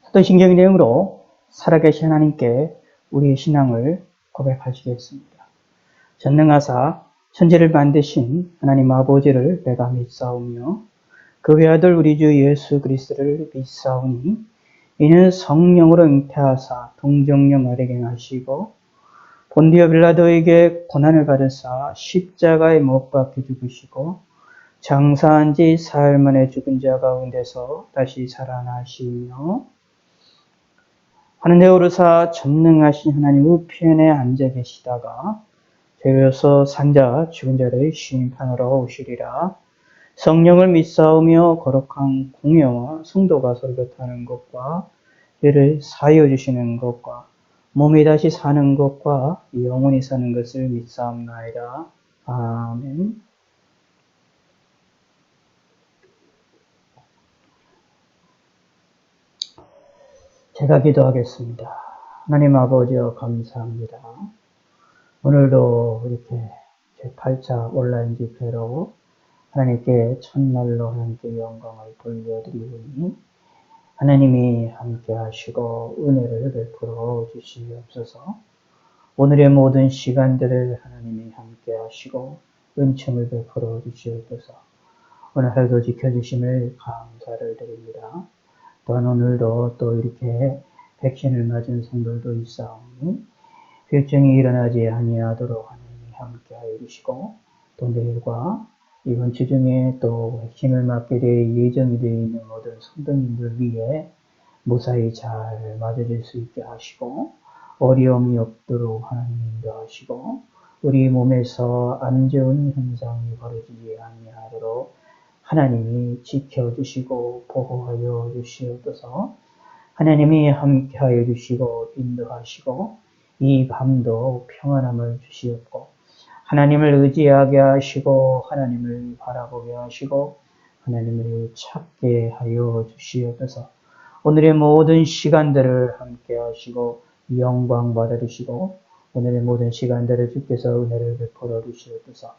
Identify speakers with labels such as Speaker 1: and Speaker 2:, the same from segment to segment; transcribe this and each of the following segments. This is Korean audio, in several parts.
Speaker 1: 어떤 신경 내용으로 살아계신 하나님께 우리의 신앙을 고백하시겠습니다. 전능하사 천지를 만드신 하나님 아버지를 내가 믿사오며 그 외아들 우리 주 예수 그리스도를 믿사오니 이는 성령으로 잉태하사 동정녀 마리아에게 하시고 본디오 빌라도에게 고난을 받으사 십자가에 못 박혀 죽으시고 장사한 지 사흘 만에 죽은 자 가운데서 다시 살아나시며 하늘에 오르사 전능하신 하나님 우편에 앉아 계시다가 되어서 산자 죽은 자를 심판하러 오시리라. 성령을 믿사오며 거룩한 공예와 성도가 설교 타는 것과 죄를 사하여 주시는 것과 몸이 다시 사는 것과 영원히 사는 것을 믿사옵나이다. 아멘. 제가 기도하겠습니다. 하나님 아버지여 감사합니다. 오늘도 이렇게 제8차 온라인 집회로 하나님께 첫날로 하나님께 영광을 돌려드리오니 하나님이 함께 하시고 은혜를 베풀어 주시옵소서. 오늘의 모든 시간들을 하나님이 함께 하시고 은총을 베풀어 주시옵소서. 오늘 하루도 지켜주심을 감사를 드립니다. 또한 오늘도 또 이렇게 백신을 맞은 성도들도 있사오니 병증이 일어나지 아니하도록 하나님이 함께하여 주시고 또 내일과 이번 주 중에 또 백신을 맞게 될 예정이 되어 있는 모든 성도님들 위해 무사히 잘 맞아줄 수 있게 하시고 어려움이 없도록 하나님 인도하시고 우리 몸에서 안 좋은 현상이 벌어지지 아니하도록 하나님이 지켜주시고 보호하여 주시옵소서. 하나님이 함께하여 주시고 인도하시고 이 밤도 평안함을 주시옵고 하나님을 의지하게 하시고 하나님을 바라보게 하시고 하나님을 찾게 하여 주시옵소서. 오늘의 모든 시간들을 함께 하시고 영광 받아주시고 오늘의 모든 시간들을 주께서 은혜를 베풀어 주시옵소서.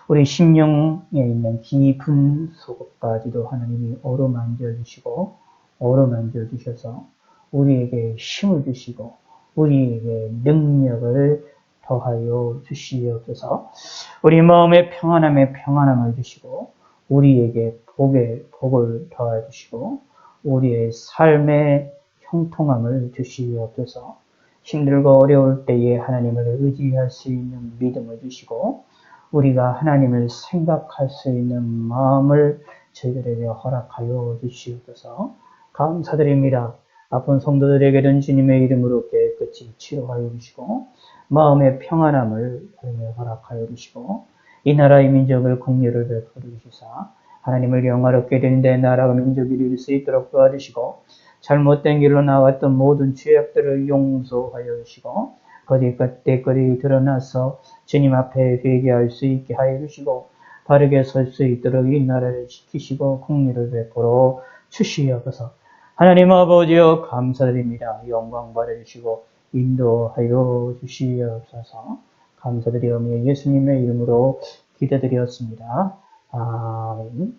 Speaker 1: 우리 심령에 있는 깊은 속까지도 하나님이 어루만져 주시고 어루만져 주셔서 우리에게 힘을 주시고 우리에게 능력을 더하여 주시옵소서. 우리 마음의 평안함에 평안함을 주시고 우리에게 복을 더하여 주시고 우리의 삶의 형통함을 주시옵소서. 힘들고 어려울 때에 하나님을 의지할 수 있는 믿음을 주시고 우리가 하나님을 생각할 수 있는 마음을 저희들에게 허락하여 주시옵소서. 감사드립니다. 아픈 성도들에게는 주님의 이름으로 깨끗이 치료하여 주시고 마음의 평안함을 허락하여 주시고 이 나라의 민족을 긍휼을 베풀어 주시사 하나님을 영화롭게 되는데 나라가 민족이 이룰 수 있도록 도와주시고 잘못된 길로 나왔던 모든 죄악들을 용서하여 주시고 거짓 때거리 드러나서 주님 앞에 회개할 수 있게 하여 주시고 바르게 설 수 있도록 이 나라를 지키시고 긍휼을 베풀어 주시옵소서. 하나님 아버지여 감사드립니다. 영광 받아주시고 인도하여 주시옵소서. 감사드리오며 예수님의 이름으로 기도드렸습니다. 아멘.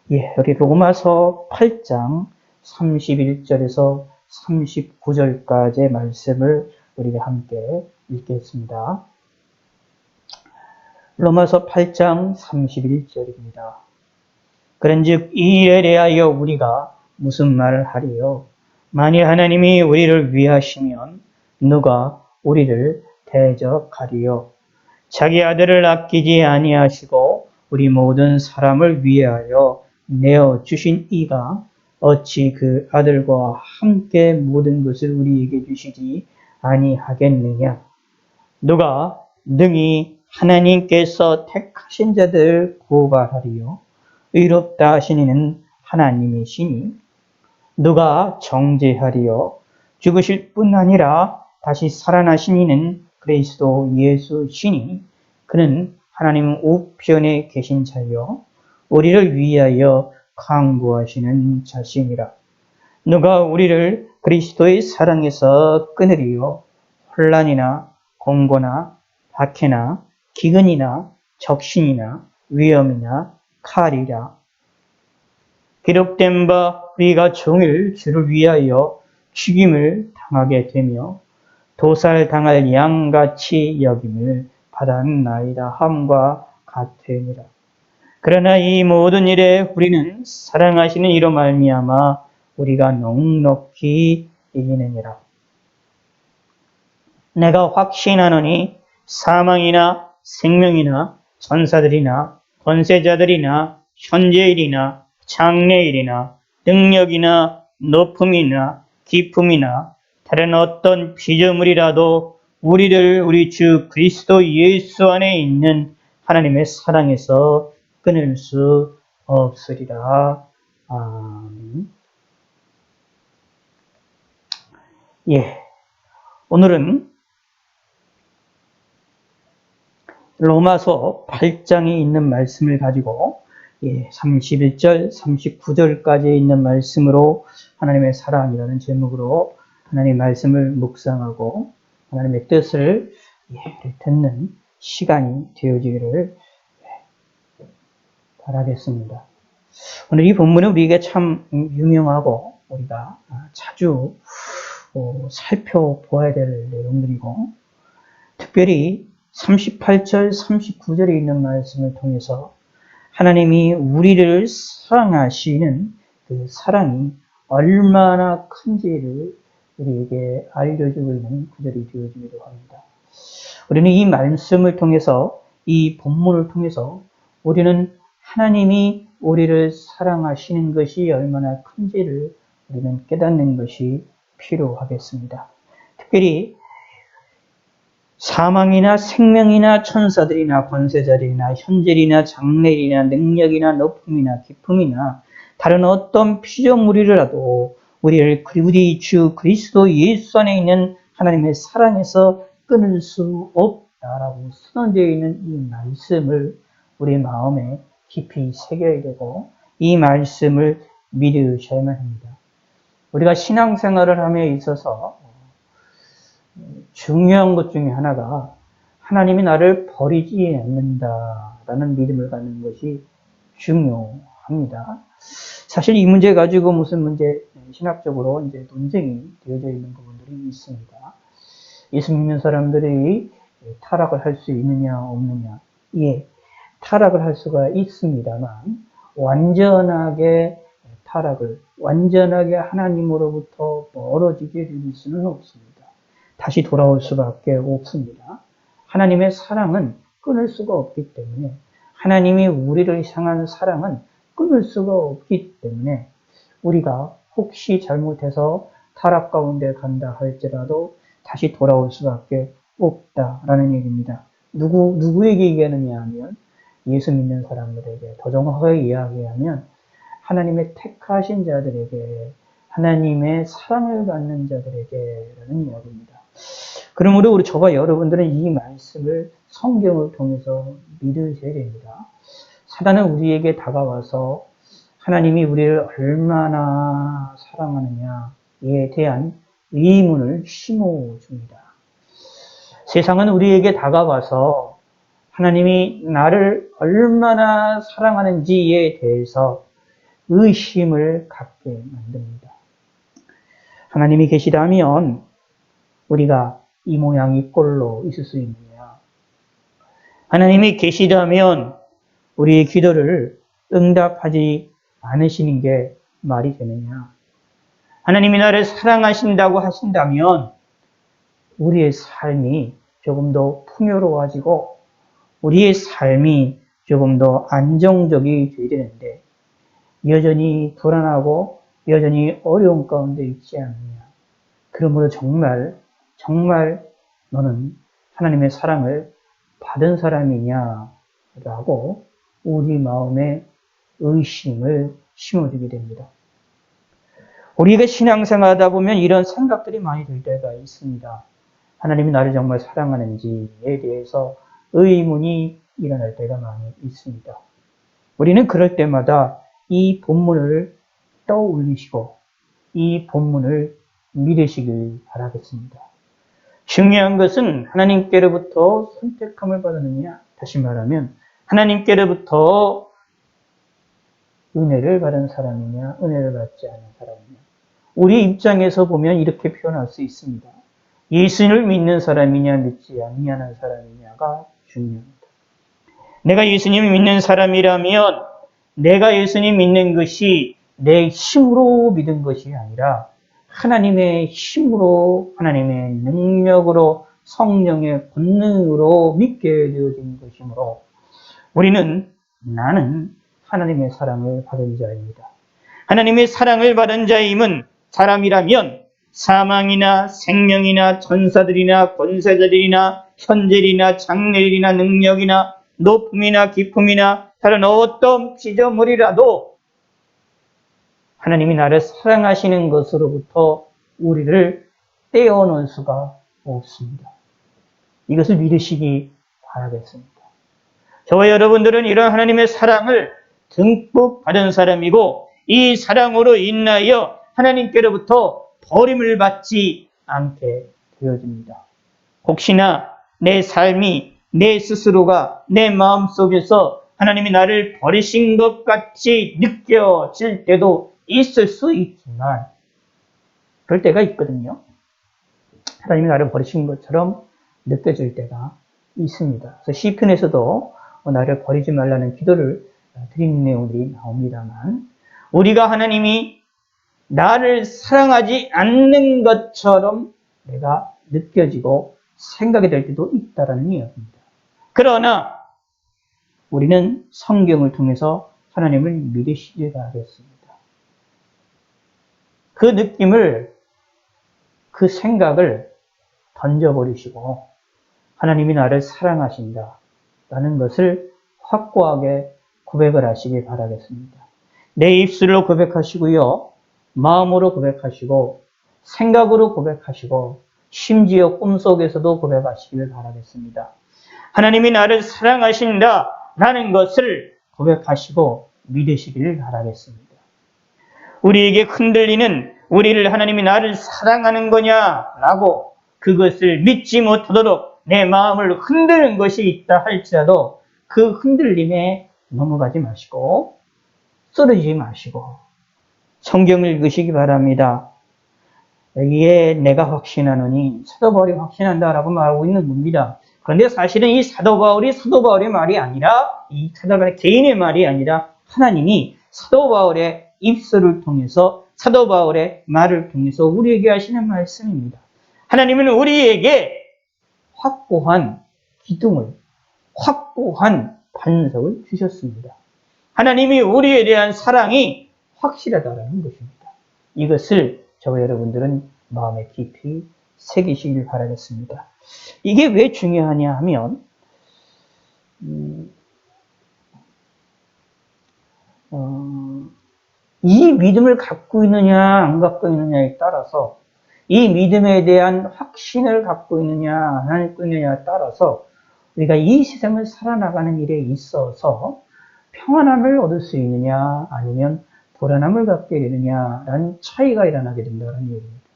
Speaker 1: 우리 로마서 8장 31절에서 39절까지의 말씀을 우리가 함께 읽겠습니다. 로마서 8장 31절입니다. 그런즉 이 일에 대하여 우리가 무슨 말을 하리요? 만일 하나님이 우리를 위하시면 누가 우리를 대적하리요? 자기 아들을 아끼지 아니하시고 우리 모든 사람을 위하여 내어주신 이가 어찌 그 아들과 함께 모든 것을 우리에게 주시지 아니하겠느냐? 누가 능히 하나님께서 택하신 자들을 고발하리요? 의롭다 하신 이는 하나님이시니 누가 정죄하리요? 죽으실 뿐 아니라 다시 살아나신 이는 그리스도 예수시니 그는 하나님 우편에 계신 자요 우리를 위하여 강구하시는 자시니라. 누가 우리를 그리스도의 사랑에서 끊으리요? 혼란이나 공고나 박해나 기근이나 적신이나 위험이나 칼이라. 기록된 바 우리가 종일 주를 위하여 죽임을 당하게 되며 도살당할 양같이 여김을 받았나이다 함과 같으니라. 그러나 이 모든 일에 우리는 사랑하시는 이로 말미암아 우리가 넉넉히 이기느니라. 내가 확신하노니 사망이나 생명이나 천사들이나 권세자들이나 현재일이나 장래일이나 능력이나 높음이나 깊음이나 다른 어떤 피조물이라도 우리를 우리 주 그리스도 예수 안에 있는 하나님의 사랑에서 끊을 수 없으리라. 아멘. 예. 오늘은 로마서 8장에 있는 말씀을 가지고 31절, 39절까지 있는 말씀으로 하나님의 사랑이라는 제목으로 하나님의 말씀을 묵상하고 하나님의 뜻을 듣는 시간이 되어지기를 바라겠습니다. 오늘 이 본문은 우리에게 참 유명하고 우리가 자주 살펴보아야 될 내용들이고 특별히 38절, 39절에 있는 말씀을 통해서 하나님이 우리를 사랑하시는 그 사랑이 얼마나 큰지를 우리에게 알려주고 있는 구절이 되어지기도 합니다. 우리는 이 말씀을 통해서, 이 본문을 통해서 우리는 하나님이 우리를 사랑하시는 것이 얼마나 큰지를 우리는 깨닫는 것이 필요하겠습니다. 특별히 사망이나 생명이나 천사들이나 권세자들이나 현재이나 장래이나 능력이나 높음이나 깊음이나 다른 어떤 피조물이라도 우리 주 그리스도 예수 안에 있는 하나님의 사랑에서 끊을 수 없다라고 선언되어 있는 이 말씀을 우리 마음에 깊이 새겨야 되고 이 말씀을 믿으셔야만 합니다. 우리가 신앙생활을 함에 있어서 중요한 것 중에 하나가 하나님이 나를 버리지 않는다라는 믿음을 갖는 것이 중요합니다. 사실 이 문제 가지고 무슨 문제 신학적으로 이제 논쟁이 되어져 있는 부분들이 있습니다. 예수 믿는 사람들이 타락을 할 수 있느냐 없느냐? 예, 타락을 할 수가 있습니다만 완전하게 하나님으로부터 멀어지게 될 수는 없습니다. 다시 돌아올 수밖에 없습니다. 하나님의 사랑은 끊을 수가 없기 때문에 하나님이 우리를 향한 사랑은 끊을 수가 없기 때문에 우리가 혹시 잘못해서 타락 가운데 간다 할지라도 다시 돌아올 수밖에 없다라는 얘기입니다. 누구에게 얘기하느냐 하면 예수 믿는 사람들에게, 더 정확하게 이야기하면 하나님의 택하신 자들에게, 하나님의 사랑을 받는 자들에게라는 이야기입니다. 그러므로 저와 여러분들은 이 말씀을 성경을 통해서 믿으셔야 됩니다. 사단은 우리에게 다가와서 하나님이 우리를 얼마나 사랑하느냐에 대한 의문을 심어줍니다. 세상은 우리에게 다가와서 하나님이 나를 얼마나 사랑하는지에 대해서 의심을 갖게 만듭니다. 하나님이 계시다면 우리가 이 모양 이 꼴로 있을 수 있느냐? 하나님이 계시다면 우리의 기도를 응답하지 않으시는 게 말이 되느냐? 하나님이 나를 사랑하신다고 하신다면 우리의 삶이 조금 더 풍요로워지고 우리의 삶이 조금 더 안정적이 되어야 되는데 여전히 불안하고 여전히 어려운 가운데 있지 않느냐? 그러므로 정말 너는 하나님의 사랑을 받은 사람이냐라고 우리 마음에 의심을 심어주게 됩니다. 우리가 신앙생활하다 보면 이런 생각들이 많이 들 때가 있습니다. 하나님이 나를 정말 사랑하는지에 대해서 의문이 일어날 때가 많이 있습니다. 우리는 그럴 때마다 이 본문을 떠올리시고 이 본문을 믿으시길 바라겠습니다. 중요한 것은 하나님께로부터 선택함을 받았느냐, 다시 말하면 하나님께로부터 은혜를 받은 사람이냐, 은혜를 받지 않은 사람이냐. 우리 입장에서 보면 이렇게 표현할 수 있습니다. 예수를 믿는 사람이냐, 믿지 않냐는 사람이냐가 중요합니다. 내가 예수님을 믿는 사람이라면 내가 예수님 믿는 것이 내 힘으로 믿은 것이 아니라 하나님의 힘으로, 하나님의 능력으로, 성령의 권능으로 믿게 되어진 것이므로 나는 하나님의 사랑을 받은 자입니다. 하나님의 사랑을 받은 자임은 사람이라면 사망이나 생명이나 천사들이나 권세자들이나 현재이나 장래일이나 능력이나 높음이나 깊음이나 다른 어떤 피조물이라도 하나님이 나를 사랑하시는 것으로부터 우리를 떼어놓을 수가 없습니다. 이것을 믿으시기 바라겠습니다. 저와 여러분들은 이런 하나님의 사랑을 듬뿍 받은 사람이고 이 사랑으로 인하여 하나님께로부터 버림을 받지 않게 되어집니다. 혹시나 내 삶이 내 스스로가 내 마음속에서 하나님이 나를 버리신 것 같이 느껴질 때도 있을 수 있지만 그럴 때가 있거든요. 하나님이 나를 버리신 것처럼 느껴질 때가 있습니다. 그래서 시편에서도 나를 버리지 말라는 기도를 드리는 내용들이 나옵니다만 우리가 하나님이 나를 사랑하지 않는 것처럼 내가 느껴지고 생각이 될 때도 있다라는 이야기입니다. 그러나 우리는 성경을 통해서 하나님을 믿으시길 바라겠습니다. 그 느낌을, 그 생각을 던져버리시고 하나님이 나를 사랑하신다라는 것을 확고하게 고백을 하시길 바라겠습니다. 내 입술로 고백하시고요. 마음으로 고백하시고 생각으로 고백하시고 심지어 꿈속에서도 고백하시길 바라겠습니다. 하나님이 나를 사랑하신다라는 것을 고백하시고 믿으시길 바라겠습니다. 우리에게 흔들리는 우리를 하나님이 나를 사랑하는 거냐라고 그것을 믿지 못하도록 내 마음을 흔드는 것이 있다 할지라도 그 흔들림에 넘어가지 마시고 쓰러지지 마시고 성경을 읽으시기 바랍니다. 여기에 내가 확신하노니 사도 바울이 확신한다라고 말하고 있는 겁니다. 그런데 사실은 이 사도 바울의 말이 아니라 이 사도 바울의 개인의 말이 아니라 하나님이 사도 바울의 입술을 통해서 사도 바울의 말을 통해서 우리에게 하시는 말씀입니다. 하나님은 우리에게 확고한 기둥을, 확고한 반석을 주셨습니다. 하나님이 우리에 대한 사랑이 확실하다는 것입니다. 이것을 저와 여러분들은 마음에 깊이 새기시길 바라겠습니다. 이게 왜 중요하냐 하면 이 믿음을 갖고 있느냐 안 갖고 있느냐에 따라서 이 믿음에 대한 확신을 갖고 있느냐 안 갖고 있느냐에 따라서 우리가 이 세상을 살아나가는 일에 있어서 평안함을 얻을 수 있느냐 아니면 불안함을 갖게 되느냐라는 차이가 일어나게 된다는 얘기입니다.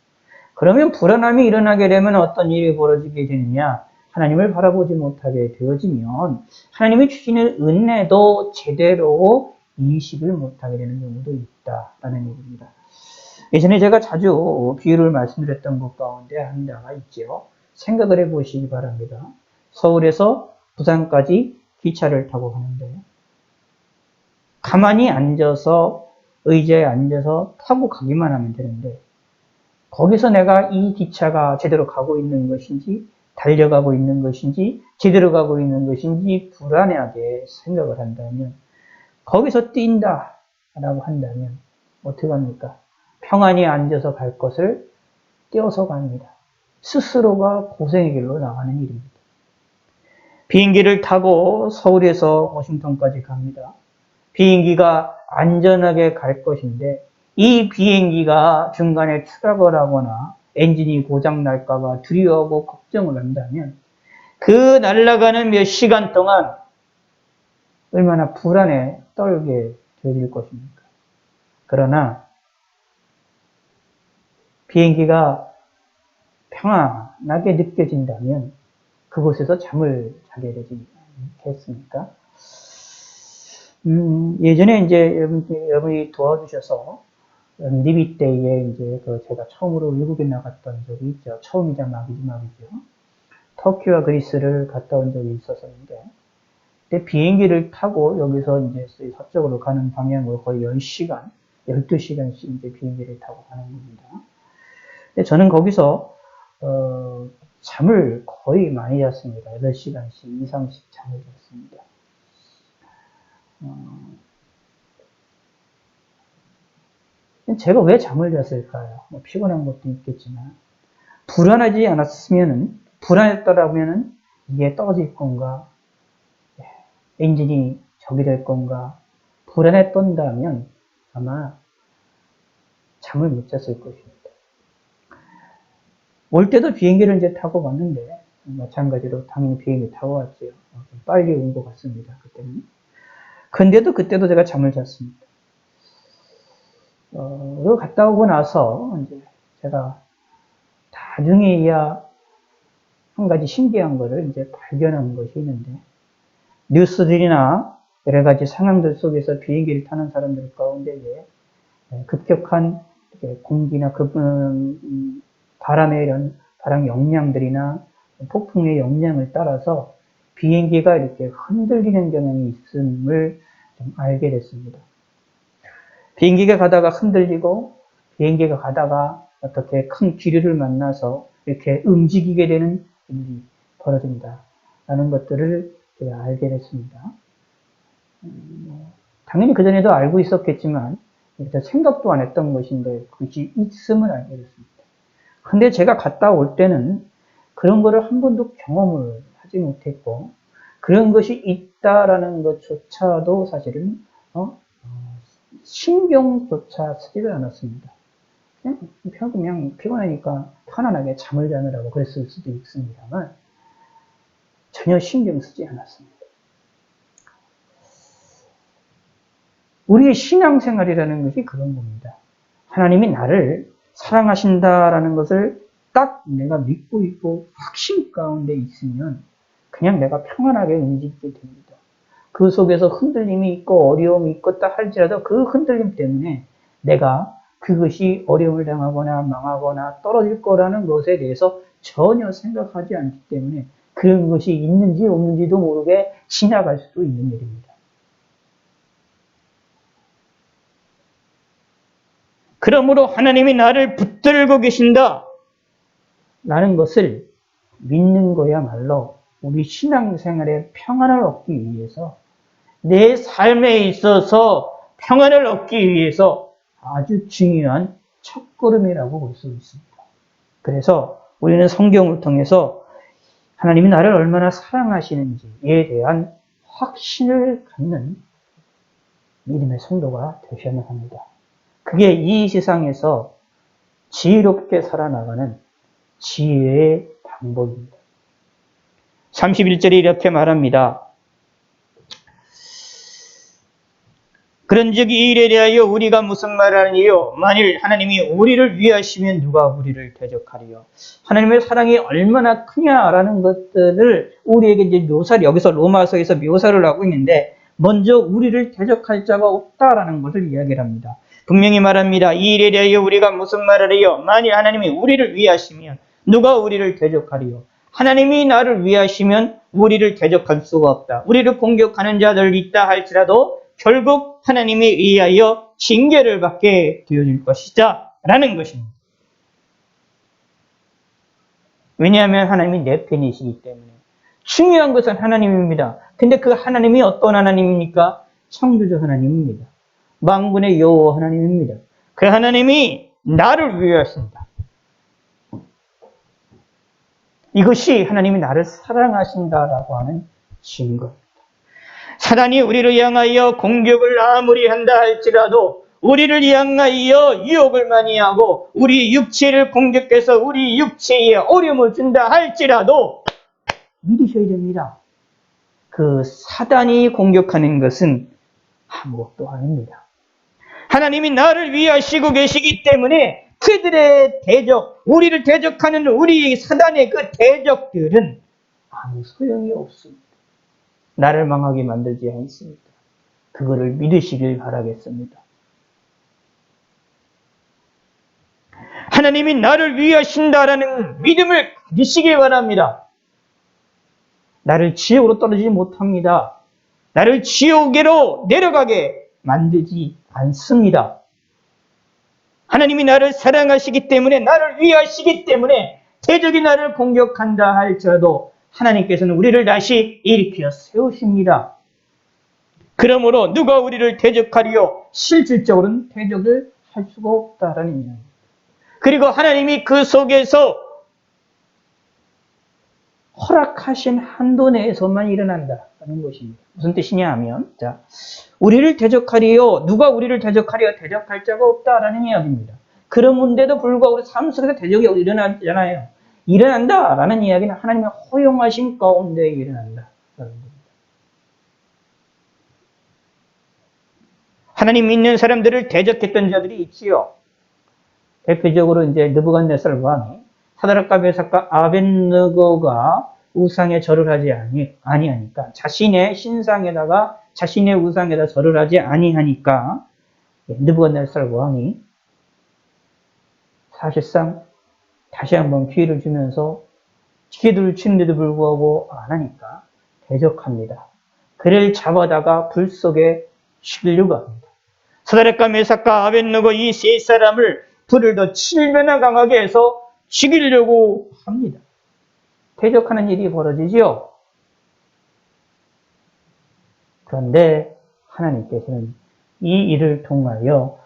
Speaker 1: 그러면 불안함이 일어나게 되면 어떤 일이 벌어지게 되느냐? 하나님을 바라보지 못하게 되어지면 하나님이 주시는 은혜도 제대로 인식을 못하게 되는 경우도 있다라는 얘기입니다. 예전에 제가 자주 비유를 말씀드렸던 것 가운데 하나가 있죠. 생각을 해보시기 바랍니다. 서울에서 부산까지 기차를 타고 가는데 가만히 앉아서 의자에 앉아서 타고 가기만 하면 되는데 거기서 내가 이 기차가 제대로 가고 있는 것인지 달려가고 있는 것인지 제대로 가고 있는 것인지 불안하게 생각을 한다면 거기서 뛴다 라고 한다면 어떻게 합니까? 평안히 앉아서 갈 것을 뛰어서 갑니다. 스스로가 고생의 길로 나가는 일입니다. 비행기를 타고 서울에서 워싱턴까지 갑니다. 비행기가 안전하게 갈 것인데 이 비행기가 중간에 추락을 하거나 엔진이 고장 날까봐 두려워하고 걱정을 한다면 그 날아가는 몇 시간 동안 얼마나 불안에 떨게 되질 것입니까? 그러나 비행기가 평안하게 느껴진다면 그곳에서 잠을 자게 되지 않겠습니까? 예전에 이제 여러분이 도와주셔서 니비 때에 이제 제가 처음으로 외국에 나갔던 적이 있죠. 처음이자 막이죠. 터키와 그리스를 갔다 온 적이 있었는데, 그때 비행기를 타고 여기서 이제 서쪽으로 가는 방향으로 거의 10시간, 12시간씩 이제 비행기를 타고 가는 겁니다. 근데 저는 거기서, 잠을 거의 많이 잤습니다. 8시간씩, 2, 3씩 잠을 잤습니다. 제가 왜 잠을 잤을까요? 뭐 피곤한 것도 있겠지만, 불안하지 않았으면은, 불안했더라면은, 이게 떨어질 건가, 엔진이 적이 될 건가, 불안했던다면 아마 잠을 못 잤을 것입니다. 올 때도 비행기를 이제 타고 갔는데, 마찬가지로 당연히 비행기 타고 왔죠. 빨리 온 것 같습니다, 그때는. 근데도 그때도 제가 잠을 잤습니다. 그리고 갔다 오고 나서, 이제 제가 나중에야 한 가지 신기한 거를 이제 발견한 것이 있는데, 뉴스들이나 여러 가지 상황들 속에서 비행기를 타는 사람들 가운데 급격한 공기나 바람의 이런 바람 영향들이나 폭풍의 영향을 따라서 비행기가 이렇게 흔들리는 경향이 있음을 좀 알게 됐습니다. 비행기가 가다가 흔들리고 비행기가 가다가 어떻게 큰 기류를 만나서 이렇게 움직이게 되는 일이 벌어진다라는 것들을 제가 알게 됐습니다. 당연히 그전에도 알고 있었겠지만 생각도 안 했던 것인데 그것이 있음을 알게 됐습니다. 근데 제가 갔다 올 때는 그런 거를 한 번도 경험을 하지 못했고 그런 것이 있다라는 것조차도 사실은 신경조차 쓰지를 않았습니다. 그냥 피곤하니까 편안하게 잠을 자느라고 그랬을 수도 있습니다만 전혀 신경 쓰지 않았습니다. 우리의 신앙생활이라는 것이 그런 겁니다. 하나님이 나를 사랑하신다라는 것을 딱 내가 믿고 있고 확신 가운데 있으면 그냥 내가 평안하게 움직이게 됩니다. 그 속에서 흔들림이 있고 어려움이 있고 딱 할지라도 그 흔들림 때문에 내가 그것이 어려움을 당하거나 망하거나 떨어질 거라는 것에 대해서 전혀 생각하지 않기 때문에 그런 것이 있는지 없는지도 모르게 지나갈 수도 있는 일입니다. 그러므로 하나님이 나를 붙들고 계신다 라는 것을 믿는 거야말로 우리 신앙생활의 평안을 얻기 위해서 내 삶에 있어서 평안을 얻기 위해서 아주 중요한 첫걸음이라고 볼 수 있습니다. 그래서 우리는 성경을 통해서 하나님이 나를 얼마나 사랑하시는지에 대한 확신을 갖는 믿음의 성도가 되셔야 합니다. 그게 이 세상에서 지혜롭게 살아나가는 지혜의 방법입니다. 31절에 이렇게 말합니다. 그런즉 이 일에 대하여 우리가 무슨 말을 하니요? 만일 하나님이 우리를 위하시면 누가 우리를 대적하리요? 하나님의 사랑이 얼마나 크냐라는 것들을 우리에게 이제 묘사를 여기서 로마서에서 묘사를 하고 있는데 먼저 우리를 대적할 자가 없다라는 것을 이야기를 합니다. 분명히 말합니다. 이 일에 대하여 우리가 무슨 말을 해요? 만일 하나님이 우리를 위하시면 누가 우리를 대적하리요? 하나님이 나를 위하시면 우리를 대적할 수가 없다. 우리를 공격하는 자들 있다 할지라도 결국 하나님에 의하여 징계를 받게 되어질 것이다 라는 것입니다. 왜냐하면 하나님이 내 편이시기 때문에. 중요한 것은 하나님입니다. 근데 그 하나님이 어떤 하나님입니까? 창조주 하나님입니다. 만군의 여호와 하나님입니다. 그 하나님이 나를 위하신다. 이것이 하나님이 나를 사랑하신다라고 하는 증거입니다. 사단이 우리를 향하여 공격을 아무리 한다 할지라도 우리를 향하여 유혹을 많이 하고 우리 육체를 공격해서 우리 육체에 어려움을 준다 할지라도 믿으셔야 됩니다. 그 사단이 공격하는 것은 아무것도 아닙니다. 하나님이 나를 위하시고 계시기 때문에 그들의 대적, 우리를 대적하는 우리 사단의 그 대적들은 아무 소용이 없습니다. 나를 망하게 만들지 않습니다. 그거를 믿으시길 바라겠습니다. 하나님이 나를 위하신다라는 믿음을 가지시길 바랍니다. 나를 지옥으로 떨어지지 못합니다. 나를 지옥으로 내려가게 만들지 않습니다. 하나님이 나를 사랑하시기 때문에, 나를 위하시기 때문에 대적이 나를 공격한다 할지라도 하나님께서는 우리를 다시 일으켜 세우십니다. 그러므로 누가 우리를 대적하리요? 실질적으로는 대적을 할 수가 없다라는 이야기입니다. 그리고 하나님이 그 속에서 허락하신 한도 내에서만 일어난다는 것입니다. 무슨 뜻이냐 하면, 자, 우리를 대적하리요, 누가 우리를 대적하리요? 대적할 자가 없다라는 이야기입니다. 그런데도 불구하고 우리 삶 속에서 대적이 일어나잖아요. 일어난다라는 이야기는 하나님의 허용하심 가운데 일어난다라는 겁니다. 하나님 믿는 사람들을 대적했던 자들이 있지요. 대표적으로 이제 느부갓네살 왕이 사드락과 메삭과 아벳느고가 우상에 절을 하지 아니하니까, 자신의 신상에다가 자신의 우상에다 절을 하지 아니하니까 느부갓네살 왕이 사실상 다시 한번 기회를 주면서 기회를 주는데도 불구하고 안 하니까 대적합니다. 그를 잡아다가 불 속에 죽이려고 합니다. 사드락과 메삭과 아벳느고 이 세 사람을 불을 더 7배나 강하게 해서 죽이려고 합니다. 대적하는 일이 벌어지죠. 그런데 하나님께서는 이 일을 통하여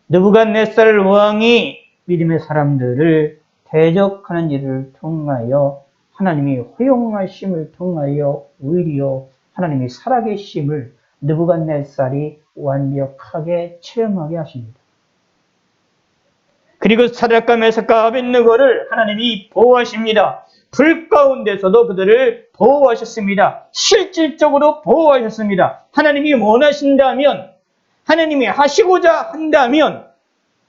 Speaker 1: 느부갓네살 왕이 믿음의 사람들을 대적하는 일을 통하여 하나님이 허용하심을 통하여 오히려 하나님이 살아계심을 느부갓네살이 완벽하게 체험하게 하십니다. 그리고 사드락과 메삭과 아벳느고를 하나님이 보호하십니다. 불 가운데서도 그들을 보호하셨습니다. 실질적으로 보호하셨습니다. 하나님이 원하신다면, 하나님이 하시고자 한다면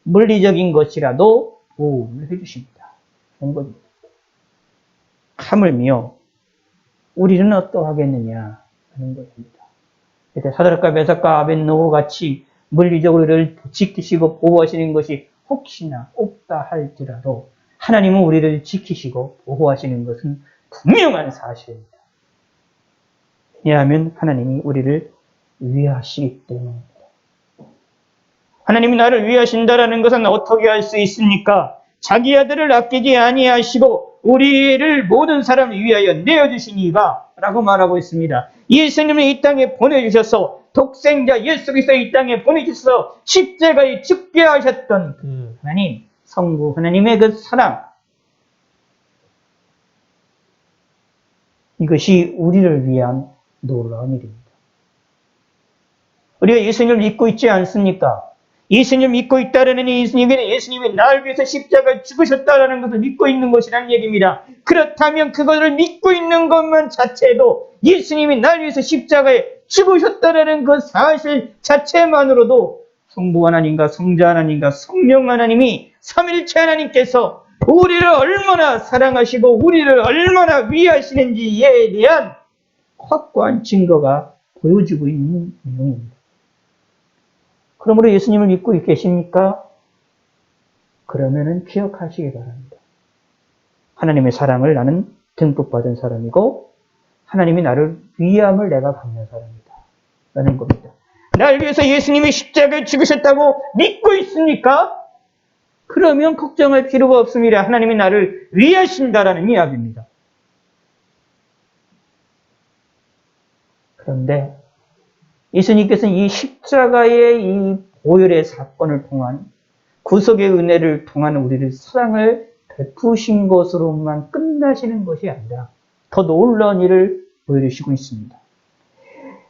Speaker 1: 물리적인 것이라도 보호를 해주십니다. 그런 겁니다. 하물며 우리는 어떠하겠느냐 하는 것입니다. 사드락과 메삭과 아벳느고 같이 물리적으로 우리를 지키시고 보호하시는 것이 혹시나 없다 할지라도 하나님은 우리를 지키시고 보호하시는 것은 분명한 사실입니다. 왜냐하면 하나님이 우리를 위하시기 때문입니다. 하나님이 나를 위하신다라는 것은 어떻게 할 수 있습니까? 자기 아들을 아끼지 아니하시고 우리를 모든 사람을 위하여 내어주시니가 라고 말하고 있습니다. 예수님을 이 땅에 보내주셔서 독생자 예수 그리스도 이 땅에 보내주셔서 십자가에 죽게 하셨던 그 하나님, 성부 하나님의 그 사랑, 이것이 우리를 위한 놀라운 일입니다. 우리가 예수님을 믿고 있지 않습니까? 예수님을 믿고 있다라는 예수님이 나를 위해서 십자가에 죽으셨다라는 것을 믿고 있는 것이라는 얘기입니다. 그렇다면 그것을 믿고 있는 것만 자체도, 예수님이 나를 위해서 십자가에 죽으셨다라는 그 사실 자체만으로도 성부 하나님과 성자 하나님과 성령 하나님이 삼일체 하나님께서 우리를 얼마나 사랑하시고 우리를 얼마나 위하시는지에 대한 확고한 증거가 보여지고 있는 내용입니다. 그러므로 예수님을 믿고 계십니까? 그러면은 기억하시기 바랍니다. 하나님의 사랑을 나는 듬뿍 받은 사람이고 하나님이 나를 위함을 내가 받는 사람이다 라는 겁니다. 날 위해서 예수님이 십자가에 죽으셨다고 믿고 있습니까? 그러면 걱정할 필요가 없습니다. 하나님이 나를 위하신다라는 이야기입니다. 그런데 예수님께서는 이 십자가의 이 보혈의 사건을 통한 구속의 은혜를 통한 우리를 사랑을 베푸신 것으로만 끝나시는 것이 아니라 더 놀라운 일을 보여주시고 있습니다.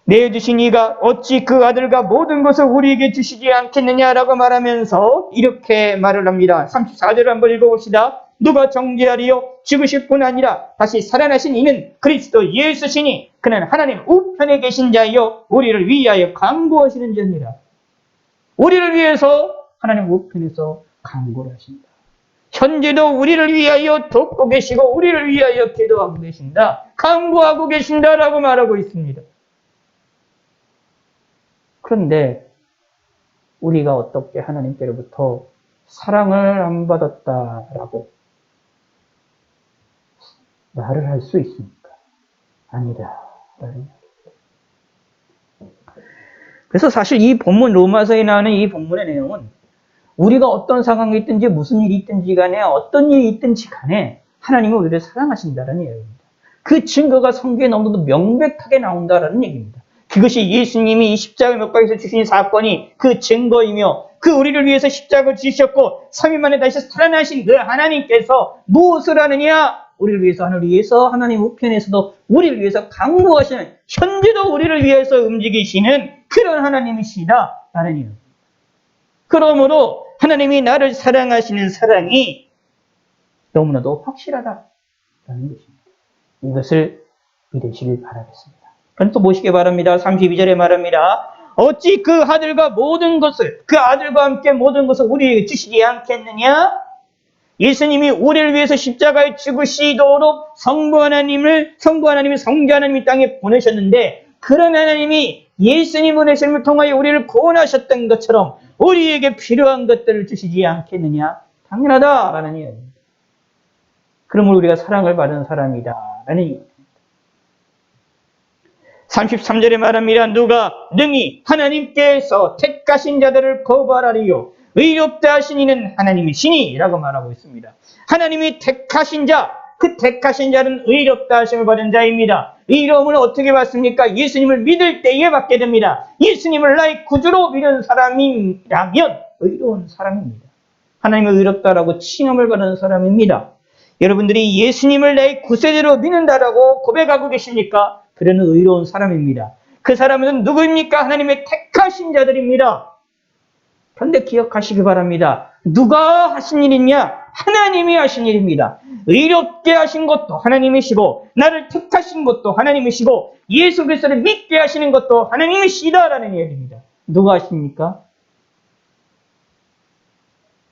Speaker 1: 내어주신 이가 어찌 그 아들과 모든 것을 우리에게 주시지 않겠느냐라고 말하면서 이렇게 말을 합니다. 34절을 한번 읽어봅시다. 누가 정죄하리요? 죽으실 뿐 아니라 다시 살아나신 이는 그리스도 예수시니 그는 하나님 우편에 계신 자이요 우리를 위하여 간구하시는 자니라. 우리를 위해서 하나님 우편에서 간구를 하신다. 현재도 우리를 위하여 돕고 계시고 우리를 위하여 기도하고 계신다. 간구하고 계신다라고 말하고 있습니다. 그런데 우리가 어떻게 하나님께로부터 사랑을 안 받았다라고 말을 할 수 있습니까? 아니다. 그래서 사실 이 본문 로마서에 나오는 이 본문의 내용은 우리가 어떤 상황이 있든지 무슨 일이 있든지 간에 어떤 일이 있든지 간에 하나님은 우리를 사랑하신다는 얘기입니다. 그 증거가 성경에 너무도 명백하게 나온다는 얘기입니다. 그것이 예수님이 이 십자가 몇 박에서 주신 사건이 그 증거이며 그 우리를 위해서 십자가를 지셨고 3일 만에 다시 살아나신 그 하나님께서 무엇을 하느냐? 우리를 위해서 하나님 우편에서도 우리를 위해서 강구하시는 현재도 우리를 위해서 움직이시는 그런 하나님이시다라는 얘기입니다. 그러므로 하나님이 나를 사랑하시는 사랑이 너무나도 확실하다라는 것입니다. 이것을 믿으시길 바라겠습니다. 그럼 또 보시기 바랍니다. 32절에 말합니다. 어찌 그 아들과 함께 모든 것을 우리에게 주시지 않겠느냐? 예수님이 우리를 위해서 십자가에 죽으시도록 성부 하나님이 성자 하나님이 땅에 보내셨는데 그런 하나님이 예수님 보내심을 통하여 우리를 구원하셨던 것처럼 우리에게 필요한 것들을 주시지 않겠느냐? 당연하다라는 이야기입니다. 그러므로 우리가 사랑을 받은 사람이다라는 이야기입니다. 33절에 말합니다. 누가 능히 하나님께서 택하신 자들을 거부하리요 의롭다 하신 이는 하나님이시니 라고 말하고 있습니다. 하나님이 택하신 자, 그 택하신 자는 의롭다 하심을 받은 자입니다. 의로움을 어떻게 받습니까? 예수님을 믿을 때에 받게 됩니다. 예수님을 나의 구주로 믿는 사람이라면 의로운 사람입니다. 하나님을 의롭다라고 칭함을 받는 사람입니다. 여러분들이 예수님을 나의 구세주로 믿는다라고 고백하고 계십니까? 그러는 의로운 사람입니다. 그 사람은 누구입니까? 하나님의 택하신 자들입니다. 그런데 기억하시기 바랍니다. 누가 하신 일이냐? 하나님이 하신 일입니다. 의롭게 하신 것도 하나님이시고 나를 택하신 것도 하나님이시고 예수 그리스도를 믿게 하시는 것도 하나님이시다라는 얘기입니다. 누가 하십니까?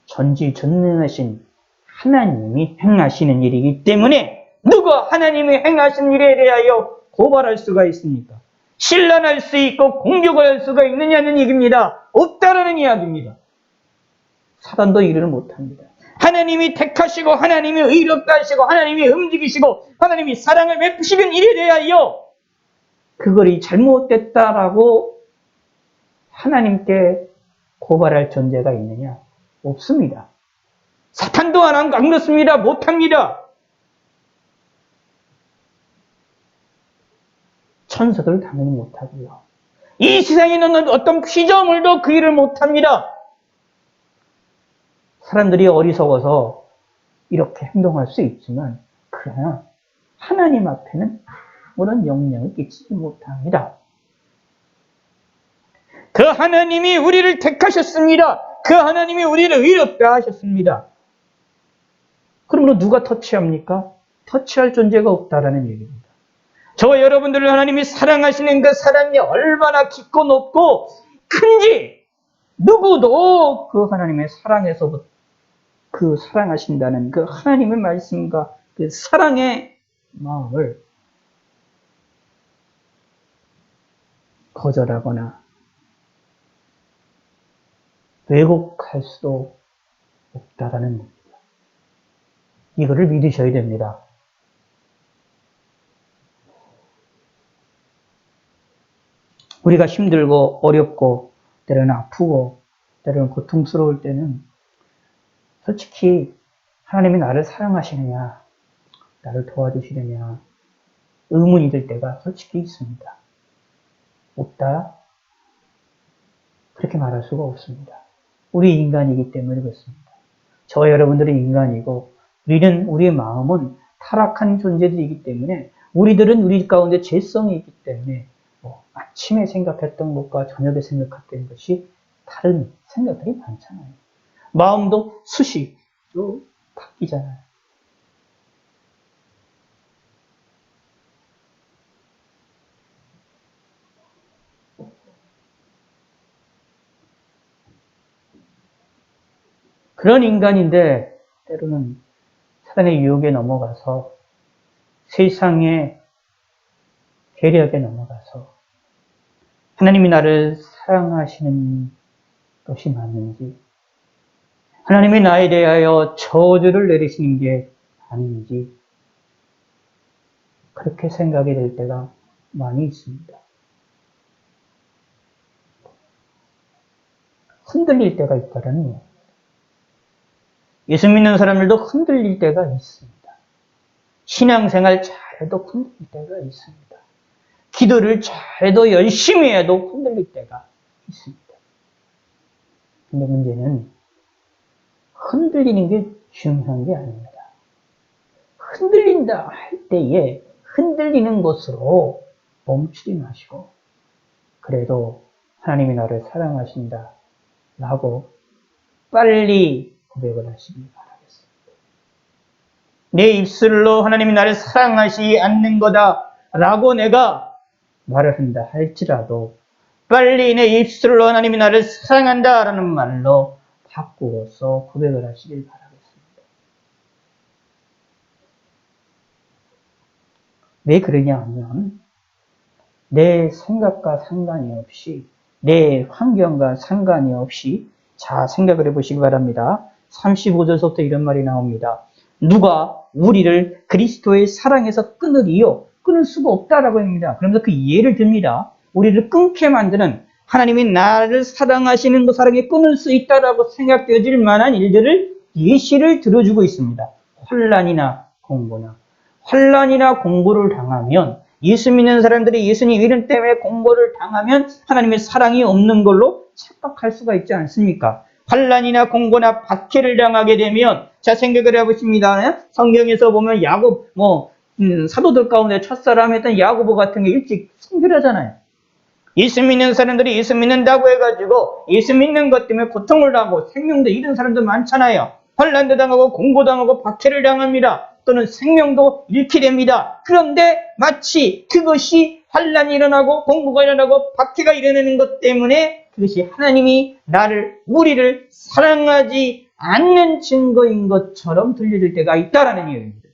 Speaker 1: 전지전능하신 하나님이 행하시는 일이기 때문에 누가 하나님이 행하신 일에 대하여 고발할 수가 있습니까? 신란할 수 있고 공격을 할 수가 있느냐는 얘기입니다. 없다라는 이야기입니다. 사단도 일을 못합니다. 하나님이 택하시고 하나님이 의롭다 하시고 하나님이 움직이시고 하나님이 사랑을 베푸시는 일에 대하여 그것이 잘못됐다라고 하나님께 고발할 존재가 있느냐? 없습니다. 사탄도 안 그렇습니다. 못합니다. 천사들 당연히 못하고요. 이 세상에 있는 어떤 피조물도 그 일을 못합니다. 사람들이 어리석어서 이렇게 행동할 수 있지만 그러나 하나님 앞에는 아무런 영향을 끼치지 못합니다. 그 하나님이 우리를 택하셨습니다. 그 하나님이 우리를 의롭다 하셨습니다. 그러므로 누가 터치합니까? 터치할 존재가 없다라는 얘기입니다. 저와 여러분들을 하나님이 사랑하시는 그 사랑이 얼마나 깊고 높고 큰지 누구도 그 하나님의 사랑에서부터 그 사랑하신다는 그 하나님의 말씀과 그 사랑의 마음을 거절하거나 왜곡할 수도 없다라는 겁니다. 이거를 믿으셔야 됩니다. 우리가 힘들고 어렵고 때로는 아프고 때로는 고통스러울 때는 솔직히 하나님이 나를 사랑하시느냐 나를 도와주시느냐 의문이 들 때가 솔직히 있습니다. 없다? 그렇게 말할 수가 없습니다. 우리 인간이기 때문에 그렇습니다. 저와 여러분들은 인간이고 우리의 마음은 타락한 존재들이기 때문에 우리들은 우리 가운데 죄성이 있기 때문에 아침에 생각했던 것과 저녁에 생각했던 것이 다른 생각들이 많잖아요. 마음도 수시로 바뀌잖아요. 그런 인간인데 때로는 사단의 유혹에 넘어가서 세상의 계략에 넘어가서 하나님이 나를 사랑하시는 것이 맞는지, 하나님이 나에 대하여 저주를 내리시는 게 아닌지 그렇게 생각이 될 때가 많이 있습니다. 흔들릴 때가 있다라는 거예요. 예수 믿는 사람들도 흔들릴 때가 있습니다. 신앙생활 잘해도 흔들릴 때가 있습니다. 기도를 잘해도 열심히 해도 흔들릴 때가 있습니다. 근데 문제는 흔들리는 게 중요한 게 아닙니다. 흔들린다 할 때에 흔들리는 것으로 멈추지 마시고 그래도 하나님이 나를 사랑하신다 라고 빨리 고백을 하시기 바라겠습니다. 내 입술로 하나님이 나를 사랑하시지 않는 거다 라고 내가 말을 한다 할지라도 빨리 내 입술로 하나님이 나를 사랑한다 라는 말로 바꾸어서 고백을 하시길 바랍니다. 왜 그러냐 하면 내 생각과 상관이 없이 내 환경과 상관이 없이 자 생각을 해보시기 바랍니다. 35절부터 이런 말이 나옵니다. 누가 우리를 그리스도의 사랑에서 끊으리요? 끊을 수가 없다라고 합니다. 그러면서 그 예를 듭니다. 우리를 끊게 만드는 하나님이 나를 사랑하시는 그 사랑에 끊을 수 있다라고 생각되어질 만한 일들을 예시를 들어주고 있습니다. 혼란이나 공고나 환란이나 공고를 당하면 예수 믿는 사람들이 예수님 이름 때문에 공고를 당하면 하나님의 사랑이 없는 걸로 착각할 수가 있지 않습니까? 환란이나 공고나 박해를 당하게 되면 자 생각을 해보십니다. 성경에서 보면 야곱 사도들 가운데 첫사람이었던 야고보 같은 게 일찍 순교하잖아요. 예수 믿는 사람들이 예수 믿는다고 해가지고 예수 믿는 것 때문에 고통을 당하고 생명도 잃은 사람도 많잖아요. 환란도 당하고 공고당하고 박해를 당합니다. 또는 생명도 잃게 됩니다. 그런데 마치 그것이 환란이 일어나고 공고가 일어나고 박해가 일어나는 것 때문에 그것이 하나님이 우리를 사랑하지 않는 증거인 것처럼 들려질 때가 있다라는 이유입니다.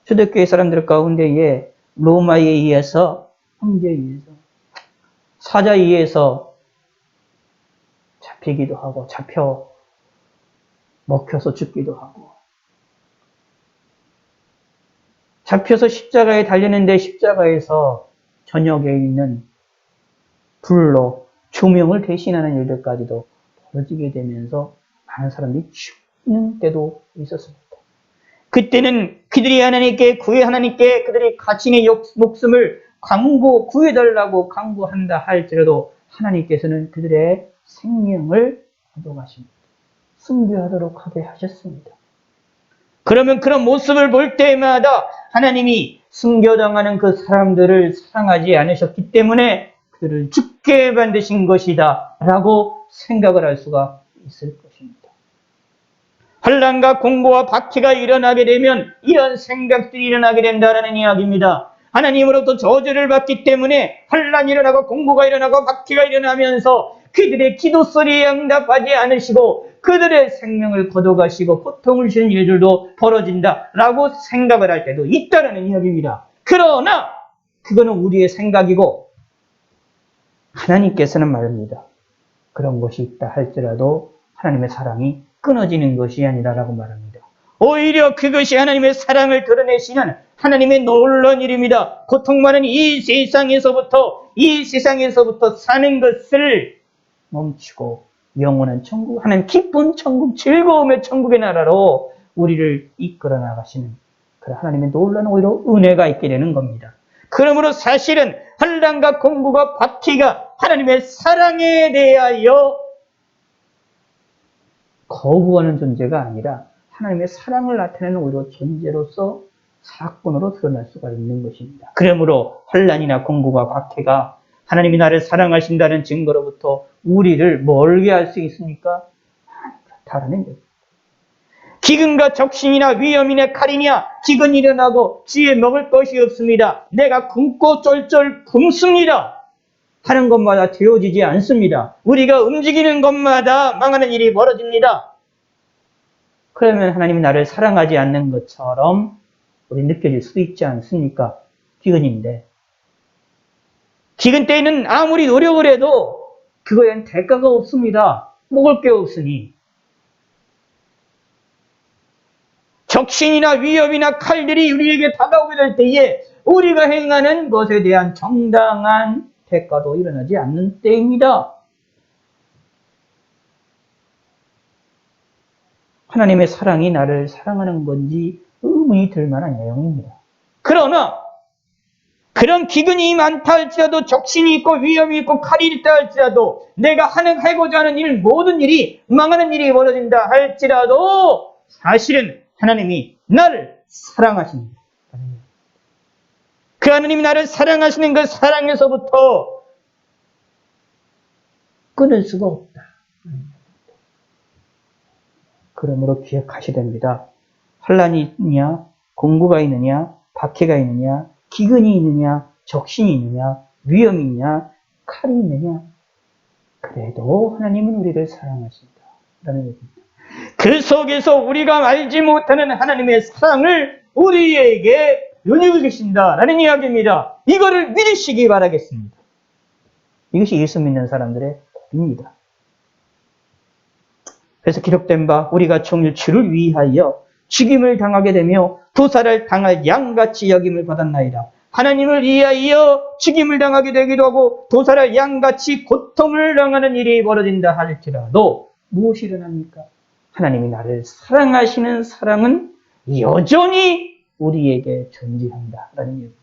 Speaker 1: 초대교회 사람들 가운데에 로마에 의해서 황제에 의해서 사자에 의해서 잡히기도 하고 잡혀 먹혀서 죽기도 하고 잡혀서 십자가에 달리는데 십자가에서 저녁에 있는 불로 조명을 대신하는 일들까지도 벌어지게 되면서 많은 사람들이 죽는 때도 있었습니다. 그때는 그들이 하나님께 그들이 가신의 목숨을 구해달라고 강구한다 할지라도 하나님께서는 그들의 생명을 거둬가십니다. 순교하도록 하게 하셨습니다. 그러면 그런 모습을 볼 때마다 하나님이 순교당하는 그 사람들을 사랑하지 않으셨기 때문에 그들을 죽게 만드신 것이다 라고 생각을 할 수가 있을 것입니다. 환난과 공고와 박해가 일어나게 되면 이런 생각들이 일어나게 된다는 이야기입니다. 하나님으로부터 저주를 받기 때문에 환난이 일어나고 공고가 일어나고 박해가 일어나면서 그들의 기도 소리에 응답하지 않으시고 그들의 생명을 거둬가시고 고통을 주는 일들도 벌어진다라고 생각을 할 때도 있다는 이야기입니다. 그러나 그거는 우리의 생각이고 하나님께서는 말입니다. 그런 것이 있다 할지라도 하나님의 사랑이 끊어지는 것이 아니라라고 말합니다. 오히려 그것이 하나님의 사랑을 드러내시는 하나님의 놀라운 일입니다. 고통 많은 이 세상에서부터 사는 것을 멈추고 영원한 천국, 하나님 기쁜 천국, 즐거움의 천국의 나라로 우리를 이끌어 나가시는 그런 하나님의 놀라운 오히려 은혜가 있게 되는 겁니다. 그러므로 사실은 환난과 공고가 박해가 하나님의 사랑에 대하여 거부하는 존재가 아니라 하나님의 사랑을 나타내는 오히려 존재로서 사건으로 드러날 수가 있는 것입니다. 그러므로 환난이나 공고가 박해가 하나님이 나를 사랑하신다는 증거로부터 우리를 멀게 할 수 있습니까? 그렇다라는 거예요. 기근과 적신이나 위험이나 칼이냐 기근이 일어나고 주위에 먹을 것이 없습니다. 내가 굶고 쫄쫄 굶습니다. 하는 것마다 되어지지 않습니다. 우리가 움직이는 것마다 망하는 일이 벌어집니다. 그러면 하나님이 나를 사랑하지 않는 것처럼 우리 느껴질 수도 있지 않습니까? 기근인데. 기근 때에는 아무리 노력을 해도 그거에는 대가가 없습니다. 먹을 게 없으니. 적신이나 위협이나 칼들이 우리에게 다가오게 될 때에 우리가 행하는 것에 대한 정당한 대가도 일어나지 않는 때입니다. 하나님의 사랑이 나를 사랑하는 건지 의문이 들 만한 내용입니다. 그러나 그런 기근이 많다 할지라도 적신이 있고 위험이 있고 칼이 있다 할지라도 내가 하고자 하는 일 모든 일이 망하는 일이 벌어진다 할지라도 사실은 하나님이 나를 사랑하십니다. 그 하나님이 나를 사랑하시는 그 사랑에서부터 끊을 수가 없다. 그러므로 기억하셔야 됩니다. 환난이 있느냐, 공고가 있느냐, 박해가 있느냐, 기근이 있느냐, 적신이 있느냐, 위험이 있느냐, 칼이 있느냐. 그래도 하나님은 우리를 사랑하신다. 라는 얘기입니다. 그 속에서 우리가 알지 못하는 하나님의 사랑을 우리에게 누리고 계신다라는 이야기입니다. 이거를 믿으시기 바라겠습니다. 이것이 예수 믿는 사람들의 복입니다. 그래서 기록된 바 우리가 종일 주를 위하여 죽임을 당하게 되며 도살을 당할 양같이 여김을 받았나이다. 하나님을 위하여 죽임을 당하게 되기도 하고 도살할 양같이 고통을 당하는 일이 벌어진다 할지라도 무엇이 일어납니까? 하나님이 나를 사랑하시는 사랑은 여전히 우리에게 존재한다라는 얘기입니다.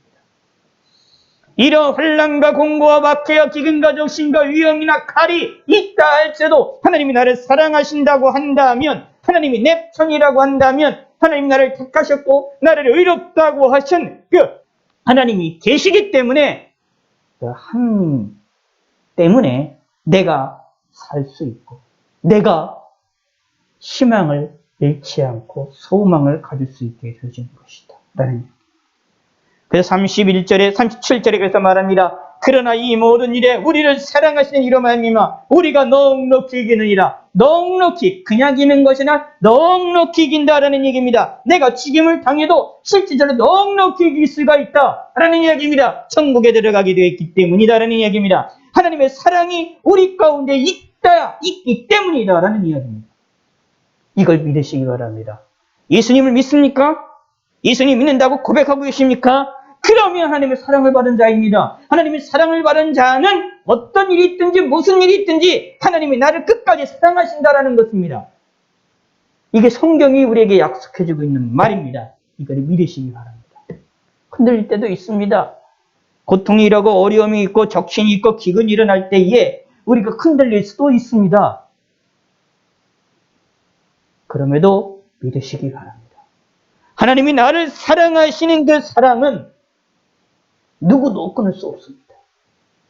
Speaker 1: 이런 환난과 공고와 박해와 기근과 적신과 위험이나 칼이 있다 할지라도 하나님이 나를 사랑하신다고 한다면, 하나님이 내 편이라고 한다면, 하나님이 나를 택하셨고 나를 의롭다고 하신 그 하나님이 계시기 때문에 그 하나님 때문에 내가 살 수 있고 내가 희망을 잃지 않고 소망을 가질 수 있게 되어진 것이다. 라는 그래서 31절에 37절에 그래서 말합니다. 그러나 이 모든 일에 우리를 사랑하시는 이로 말미암아 우리가 넉넉히 이기느니라. 넉넉히 그냥 이기는 것이나 넉넉히 이긴다라는 얘기입니다. 내가 죽임을 당해도 실질적으로 넉넉히 이길 수가 있다라는 이야기입니다. 천국에 들어가게 되었기 때문이다라는 이야기입니다. 하나님의 사랑이 우리 가운데 있기 때문이다라는 이야기입니다. 이걸 믿으시기 바랍니다. 예수님을 믿습니까? 예수님 믿는다고 고백하고 계십니까? 그러면 하나님의 사랑을 받은 자입니다. 하나님의 사랑을 받은 자는 어떤 일이 있든지 무슨 일이 있든지 하나님이 나를 끝까지 사랑하신다라는 것입니다. 이게 성경이 우리에게 약속해주고 있는 말입니다. 이걸 믿으시기 바랍니다. 흔들릴 때도 있습니다. 고통이 일하고 어려움이 있고 적신이 있고 기근이 일어날 때에 우리가 흔들릴 수도 있습니다. 그럼에도 믿으시기 바랍니다. 하나님이 나를 사랑하시는 그 사랑은 누구도 끊을 수 없습니다.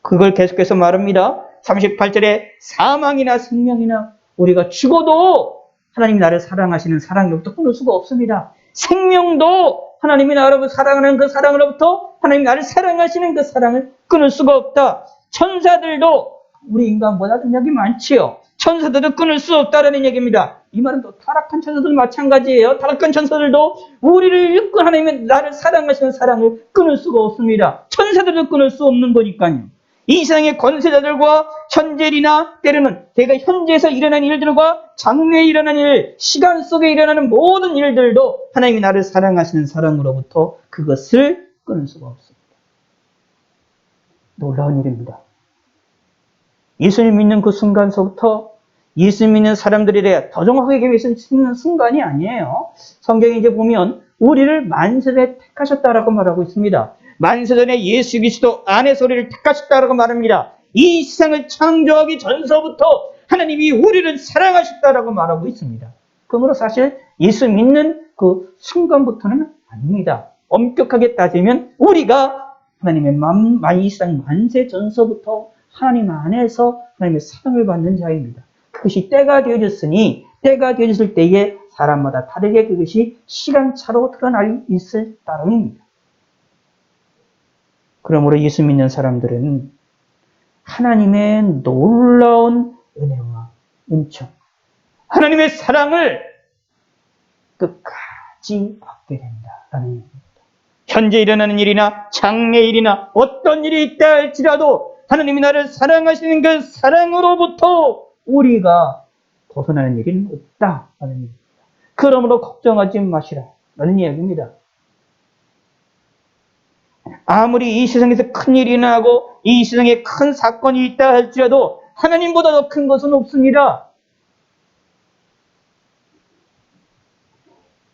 Speaker 1: 그걸 계속해서 말합니다. 38절에 사망이나 생명이나 우리가 죽어도 하나님이 나를 사랑하시는 사랑으로부터 끊을 수가 없습니다. 생명도 하나님이 나를 사랑하는 그 사랑으로부터 하나님이 나를 사랑하시는 그 사랑을 끊을 수가 없다. 천사들도 우리 인간보다 능력이 많지요. 천사들도 끊을 수 없다라는 얘기입니다. 이 말은 또 타락한 천사들 마찬가지예요. 타락한 천사들도 우리를 읽고 하나님의 나를 사랑하시는 사랑을 끊을 수가 없습니다. 천사들도 끊을 수 없는 거니까요. 이 세상의 권세자들과 현재이나 때로는 제가 현재에서 일어나는 일들과 장래에 일어나는 일, 시간 속에 일어나는 모든 일들도 하나님이 나를 사랑하시는 사랑으로부터 그것을 끊을 수가 없습니다. 놀라운 일입니다. 예수님 믿는 그 순간서부터 예수 믿는 사람들에 대해 더 정확하게 믿는 순간이 아니에요. 성경에 이제 보면 우리를 만세전에 택하셨다라고 말하고 있습니다. 만세전에 예수 그리스도 안에서 우리를 택하셨다라고 말합니다. 이 세상을 창조하기 전서부터 하나님이 우리를 사랑하셨다라고 말하고 있습니다. 그러므로 사실 예수 믿는 그 순간부터는 아닙니다. 엄격하게 따지면 우리가 하나님의 이 세상 만세 전서부터 하나님 안에서 하나님의 사랑을 받는 자입니다. 그것이 때가 되어졌으니 때가 되어졌을 때에 사람마다 다르게 그것이 시간차로 드러날 있을 따름입니다. 그러므로 예수 믿는 사람들은 하나님의 놀라운 은혜와 은총, 하나님의 사랑을 끝까지 받게 된다라는 얘기입니다. 현재 일어나는 일이나 장래일이나 어떤 일이 있다 할지라도 하나님이 나를 사랑하시는 그 사랑으로부터 우리가 벗어나는 일은 없다라는 얘기입니다. 그러므로 걱정하지 마시라라는 이야기입니다. 아무리 이 세상에서 큰 일이 나고 이 세상에 큰 사건이 있다 할지라도 하나님보다 더 큰 것은 없습니다.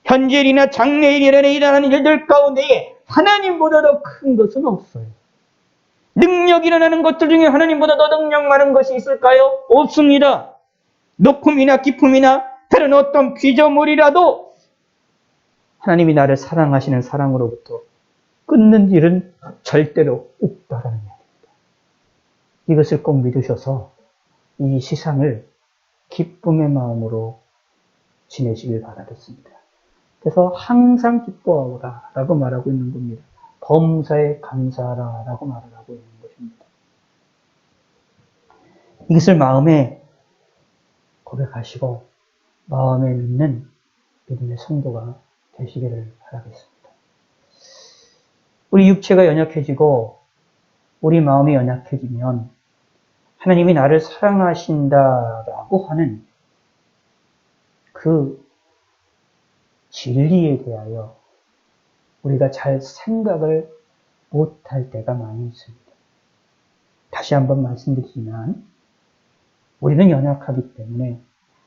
Speaker 1: 현재일이나 장래일이나 일어나는 일들 가운데에 하나님보다 더 큰 것은 없어요. 능력이 일어나는 것들 중에 하나님보다 더 능력 많은 것이 있을까요? 없습니다. 높음이나 깊음이나 다른 어떤 피조물이라도 하나님이 나를 사랑하시는 사랑으로부터 끊는 일은 절대로 없다라는 얘기입니다. 이것을 꼭 믿으셔서 이 세상을 기쁨의 마음으로 지내시길 바라겠습니다. 그래서 항상 기뻐하라 라고 말하고 있는 겁니다. 범사에 감사하라 라고 말을 하고 있는 것입니다. 이것을 마음에 고백하시고 마음에 믿는 믿음의 성도가 되시기를 바라겠습니다. 우리 육체가 연약해지고 우리 마음이 연약해지면 하나님이 나를 사랑하신다라고 하는 그 진리에 대하여 우리가 잘 생각을 못할 때가 많이 있습니다. 다시 한번 말씀드리지만 우리는 연약하기 때문에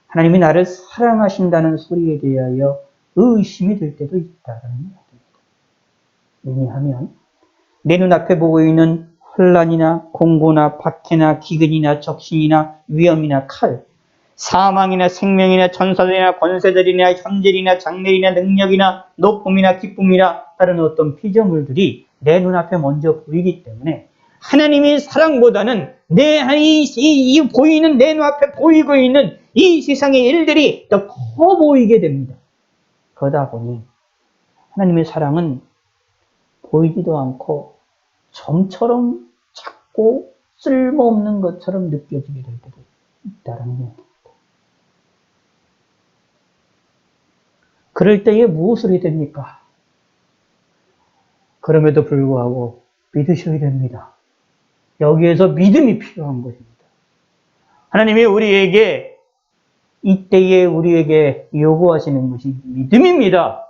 Speaker 1: 하나님이 나를 사랑하신다는 소리에 대하여 의심이 들 때도 있다는 이야기입니다. 왜냐하면 내 눈앞에 보고 있는 혼란이나 공고나 박해나 기근이나 적신이나 위험이나 칼, 사망이나 생명이나 천사들이나 권세들이나 현재이나 장래이나 능력이나 높음이나 기쁨이나 다른 어떤 피조물들이 내 눈앞에 먼저 보이기 때문에 하나님의 사랑보다는 이 보이는 내 눈앞에 보이고 있는 이 세상의 일들이 더 커 보이게 됩니다. 그러다 보니 하나님의 사랑은 보이지도 않고 점처럼 작고 쓸모없는 것처럼 느껴지게 될 때도 있다는 얘기입니다. 그럴 때에 무엇을 해야 됩니까? 그럼에도 불구하고 믿으셔야 됩니다. 여기에서 믿음이 필요한 것입니다. 하나님이 우리에게 이때에 우리에게 요구하시는 것이 믿음입니다.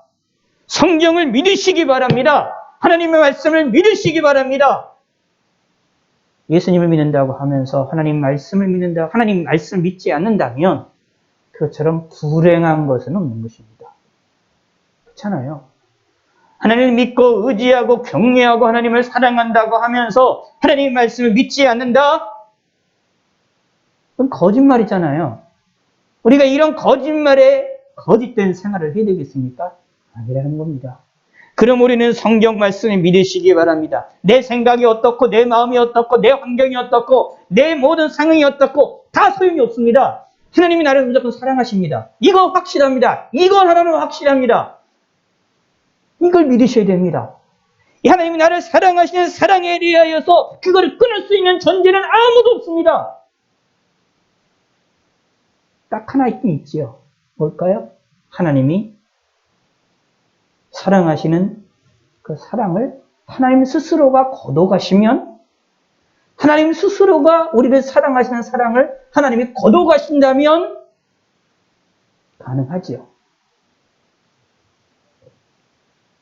Speaker 1: 성경을 믿으시기 바랍니다. 하나님의 말씀을 믿으시기 바랍니다. 예수님을 믿는다고 하면서 하나님 말씀을 믿는다, 하나님 말씀을 믿지 않는다면 그것처럼 불행한 것은 없는 것입니다. 그렇잖아요. 하나님을 믿고 의지하고 경외하고 하나님을 사랑한다고 하면서 하나님의 말씀을 믿지 않는다? 그건 거짓말이잖아요. 우리가 이런 거짓말에 거짓된 생활을 해야 되겠습니까? 아니라는 겁니다. 그럼 우리는 성경 말씀을 믿으시기 바랍니다. 내 생각이 어떻고 내 마음이 어떻고 내 환경이 어떻고 내 모든 상황이 어떻고 다 소용이 없습니다. 하나님이 나를 무조건 사랑하십니다. 이거 확실합니다. 이건 하나는 확실합니다. 이걸 믿으셔야 됩니다. 하나님이 나를 사랑하시는 사랑에 대하여서 그걸 끊을 수 있는 존재는 아무도 없습니다. 딱 하나 있긴 있지요. 뭘까요? 하나님이 사랑하시는 그 사랑을 하나님 스스로가 거둬가시면, 하나님 스스로가 우리를 사랑하시는 사랑을 하나님이 거둬가신다면 가능하지요.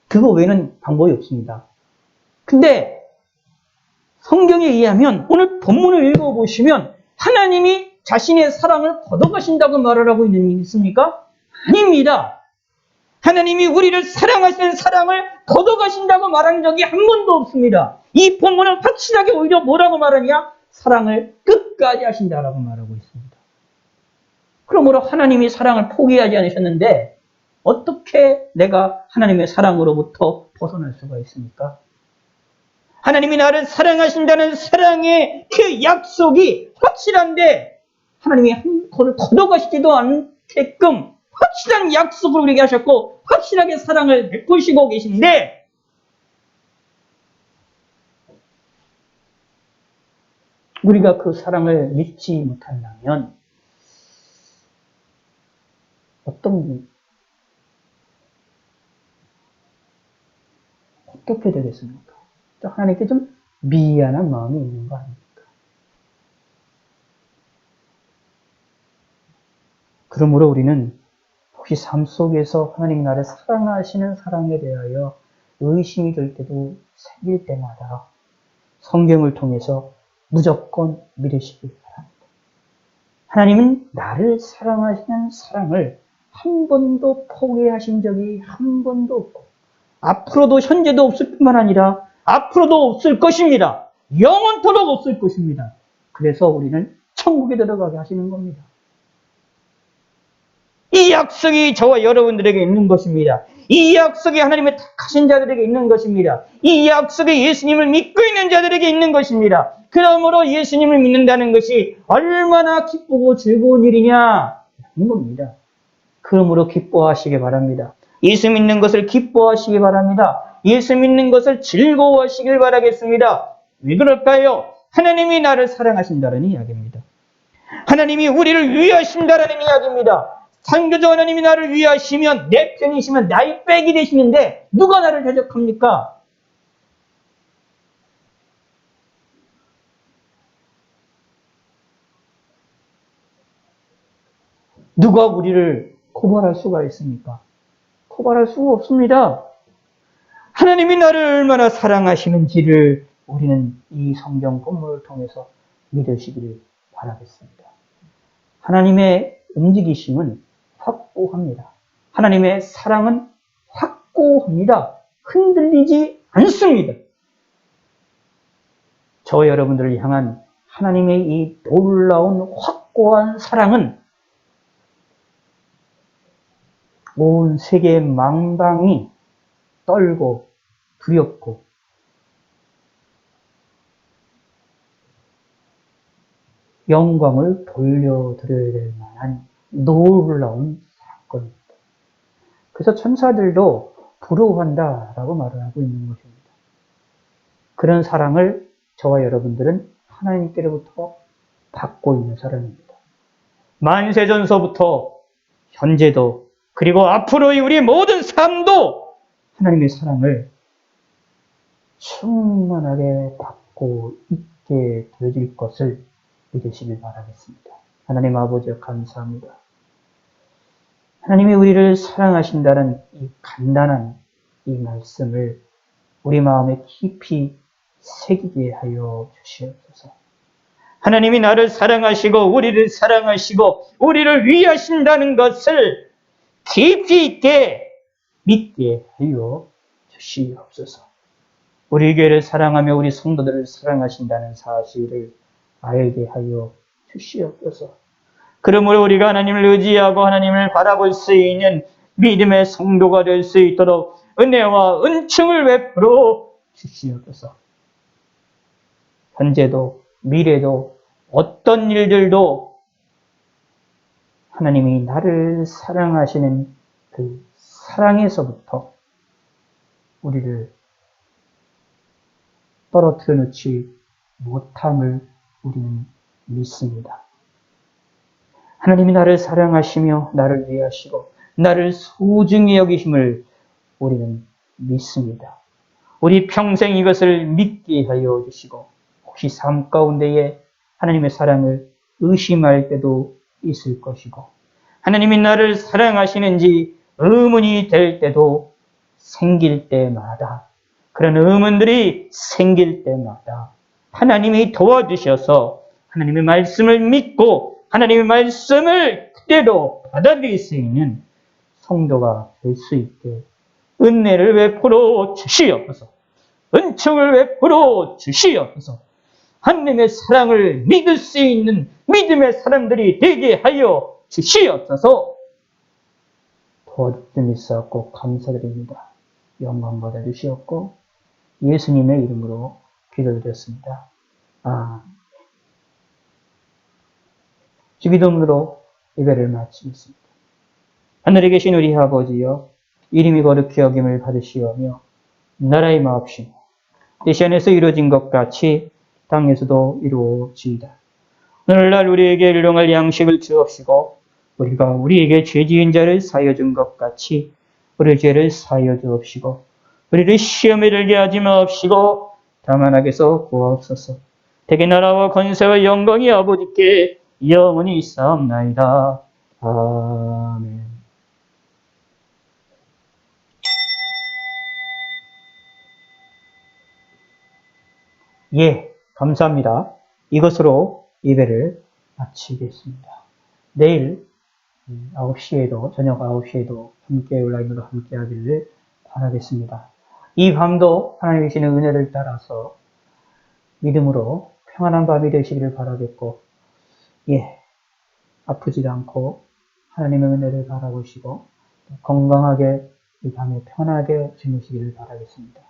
Speaker 1: 그거 외에는 방법이 없습니다. 근데 성경에 의하면 오늘 본문을 읽어보시면 하나님이 자신의 사랑을 거둬가신다고 말을 하고 있는 게 있습니까? 아닙니다. 하나님이 우리를 사랑하시는 사랑을 거둬가신다고 말한 적이 한 번도 없습니다. 이 본문은 확실하게 오히려 뭐라고 말하냐? 사랑을 끝까지 하신다라고 말하고 있습니다. 그러므로 하나님이 사랑을 포기하지 않으셨는데 어떻게 내가 하나님의 사랑으로부터 벗어날 수가 있습니까? 하나님이 나를 사랑하신다는 사랑의 그 약속이 확실한데 하나님이 그걸 거둬가시지도 않게끔 확실한 약속을 우리에게 하셨고 확실하게 사랑을 베푸시고 계신데 우리가 그 사랑을 믿지 못한다면 어떻게 되겠습니까? 또 하나님께 좀 미안한 마음이 있는 거 아닙니까? 그러므로 우리는 혹시 삶 속에서 하나님 나를 사랑하시는 사랑에 대하여 의심이 들 때도 생길 때마다 성경을 통해서 무조건 믿으시기 바랍니다. 하나님은 나를 사랑하시는 사랑을 한 번도 포기하신 적이 한 번도 없고 앞으로도 현재도 없을 뿐만 아니라 앞으로도 없을 것입니다. 영원토록 없을 것입니다. 그래서 우리는 천국에 들어가게 하시는 겁니다. 이 약속이 저와 여러분들에게 있는 것입니다. 이 약속이 하나님의 택하신 자들에게 있는 것입니다. 이 약속이 예수님을 믿고 있는 자들에게 있는 것입니다. 그러므로 예수님을 믿는다는 것이 얼마나 기쁘고 즐거운 일이냐는 겁니다. 그러므로 기뻐하시기 바랍니다. 예수 믿는 것을 기뻐하시기 바랍니다. 예수 믿는 것을 즐거워하시길 바라겠습니다. 왜 그럴까요? 하나님이 나를 사랑하신다는 이야기입니다. 하나님이 우리를 위하신다는 이야기입니다. 창조주 하나님이 나를 위하시면 내 편이시면 나의 백이 되시는데 누가 나를 대적합니까? 누가 우리를 고발할 수가 있습니까? 고발할 수가 없습니다. 하나님이 나를 얼마나 사랑하시는지를 우리는 이 성경 본문을 통해서 믿으시기를 바라겠습니다. 하나님의 움직이심은 확고합니다. 하나님의 사랑은 확고합니다. 흔들리지 않습니다. 저 여러분들을 향한 하나님의 이 놀라운 확고한 사랑은 온 세계 망방이 떨고 두렵고 영광을 돌려드려야 될 만한 놀라운 사건입니다. 그래서 천사들도 부러워한다라고 말을 하고 있는 것입니다. 그런 사랑을 저와 여러분들은 하나님께로부터 받고 있는 사람입니다. 만세전서부터 현재도 그리고 앞으로의 우리 모든 삶도 하나님의 사랑을 충만하게 받고 있게 되어질 것을 믿으시길 바라겠습니다. 하나님 아버지여 감사합니다. 하나님이 우리를 사랑하신다는 이 간단한 이 말씀을 우리 마음에 깊이 새기게 하여 주시옵소서. 하나님이 나를 사랑하시고 우리를 사랑하시고 우리를 위하신다는 것을 깊이 있게 믿게 하여 주시옵소서. 우리 교회를 사랑하며 우리 성도들을 사랑하신다는 사실을 알게 하여 주시옵소서. 그러므로 우리가 하나님을 의지하고 하나님을 바라볼 수 있는 믿음의 성도가 될 수 있도록 은혜와 은총을 베풀어 주시옵소서. 현재도 미래도 어떤 일들도 하나님이 나를 사랑하시는 그 사랑에서부터 우리를 떨어뜨려 놓지 못함을 우리는 믿습니다. 하나님이 나를 사랑하시며 나를 위하시고 나를 소중히 여기심을 우리는 믿습니다. 우리 평생 이것을 믿게 하여 주시고 혹시 삶 가운데에 하나님의 사랑을 의심할 때도 있을 것이고 하나님이 나를 사랑하시는지 의문이 될 때도 생길 때마다 그런 의문들이 생길 때마다 하나님이 도와주셔서 하나님의 말씀을 믿고 하나님의 말씀을 그대로 받아들일 수 있는 성도가 될 수 있게 은혜를 베풀어 주시옵소서. 은총을 베풀어 주시옵소서. 하나님의 사랑을 믿을 수 있는 믿음의 사람들이 되게 하여 주시옵소서. 도와주신 있사옵고 감사드립니다. 영광 받아주시옵고 예수님의 이름으로 기도드렸습니다. 주기도문으로 예배를 마치겠습니다. 하늘에 계신 우리 아버지여 이름이 거룩히 여김을 받으시오며 나라의 마옵시며 뜻이 안에서 이루어진 것 같이 땅에서도 이루어지이다. 오늘날 우리에게 일용할 양식을 주옵시고 우리가 우리에게 죄 지은 자를 사하여 준 것 같이 우리 죄를 사하여 주옵시고 우리를 시험에 들게 하지 마옵시고 다만 악에서 구하옵소서. 대개 나라와 권세와 영광이 아버지께 영원히 있사옵나이다. 아멘. 예, 감사합니다. 이것으로 예배를 마치겠습니다. 내일 9시에도, 저녁 9시에도 함께 온라인으로 함께 하기를 바라겠습니다. 이 밤도 하나님이 주시는 은혜를 따라서 믿음으로 평안한 밤이 되시기를 바라겠고, 예, 아프지 않고 하나님의 은혜를 바라보시고 건강하게 이 밤에 편하게 지내시기를 바라겠습니다.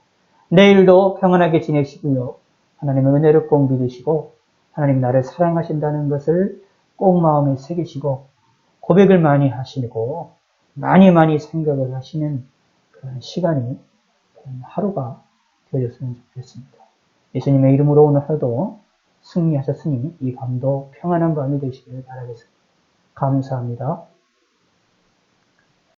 Speaker 1: 내일도 평안하게 지내시고요. 하나님의 은혜를 꼭 믿으시고 하나님 나를 사랑하신다는 것을 꼭 마음에 새기시고 고백을 많이 하시고 많이 생각을 하시는 그런 시간이 그런 하루가 되어졌으면 좋겠습니다. 예수님의 이름으로 오늘 하루도 승리하셨으니 이 밤도 평안한 밤이 되시기를 바라겠습니다. 감사합니다.